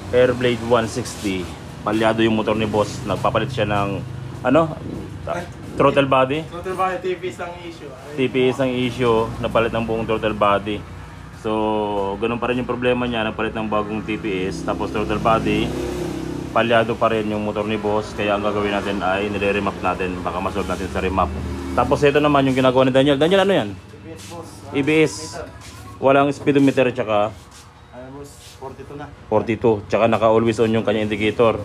Airblade 160. Palyado yung motor ni boss. Nagpapalit siya ng ano? Throttle body. Throttle body, TPS ang issue. TPS ang issue. Napalit ng buong throttle body. So, ganun pa rin yung problema niya. Nagpalit ng bagong TPS. Tapos throttle body. Palyado pa rin yung motor ni boss. Kaya ang gagawin natin ay nire-remap natin. Baka masolve natin sa remap. Tapos ito naman yung ginagawa ni Daniel. Daniel, ano yan? TPS boss. EBS. Walang speedometer tsaka Boss, 42 na. 42. Tsaka naka always on yung kanya indicator.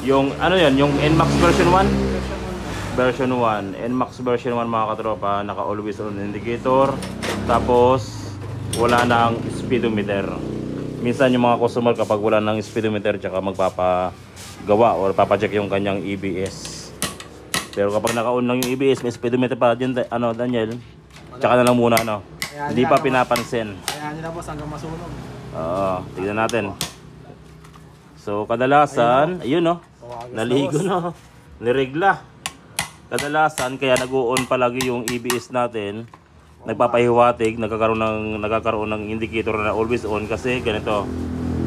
Yung ano yan, yung NMAX version 1? Version 1. NMAX version 1 mga katropa, naka always on indicator. Tapos wala nang speedometer. Minsan yung mga customer kapag wala nang speedometer tsaka magpapagawa or papacheck yung kanyang EBS. Pero kapag naka-on lang yung EBS, may speedometer pa din, ano Daniel? Tsaka na lang muna ano. Hindi pa pinapansin. Kaya nila boss hanggang masunog. Oo, tignan natin. So, kadalasan, ayun no, naligo no, niregla. Kadalasan, kaya nag-on palagi yung EBS natin, nagpapahiwatig, nagkakaroon ng indicator na always on kasi ganito,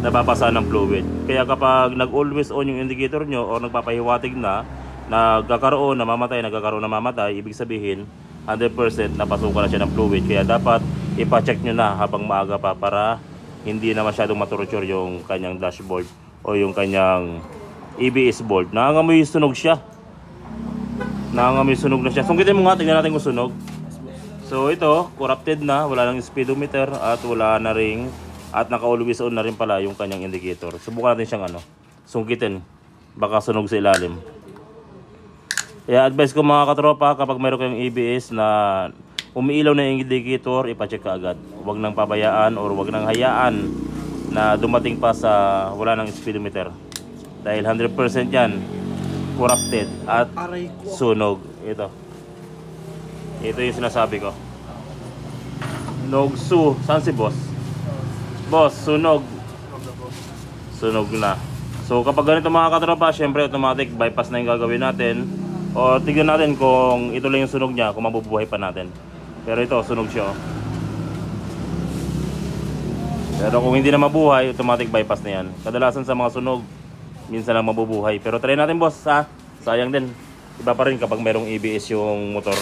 nababasa ng fluid. Kaya kapag nag-always on yung indicator nyo o nagpapahiwatig na, nagkakaroon, namamatay, ibig sabihin, 100% napasukan na siya ng fluid. Kaya dapat ipacheck nyo na habang maaga pa para hindi na masyadong maturture yung kanyang dashboard o yung kanyang EBS board. Nangangamoy sunog siya. Nangangamoy sunog na siya. Sungkitin mo nga, tingnan natin kung sunog. So ito, corrupted na, wala nang speedometer at wala na ring, at naka-always on na rin pala yung kanyang indicator. Subukan natin siyang ano, sungkitin. Baka sunog sa ilalim. Kaya advice ko mga katropa, kapag mayroon kayong EBS na umiilaw na yung indicator, ipacheck ka agad. Huwag nang pabayaan or huwag nang hayaan na dumating pa sa wala nang speedometer. Dahil 100% yan corrupted at sunog. Ito yung sinasabi ko. Nogsu. Saan si boss? Boss, sunog. Sunog na. So kapag ganito mga katropa, syempre automatic bypass na yung gagawin natin. O tignan natin kung ito lang yung sunog niya, kung mabubuhay pa natin. Pero ito, sunog siya. Pero kung hindi na mabuhay, automatic bypass na yan. Kadalasan sa mga sunog, minsan lang mabubuhay. Pero try natin boss ha. Sayang din. Iba pa rin kapag merong EBS yung motor.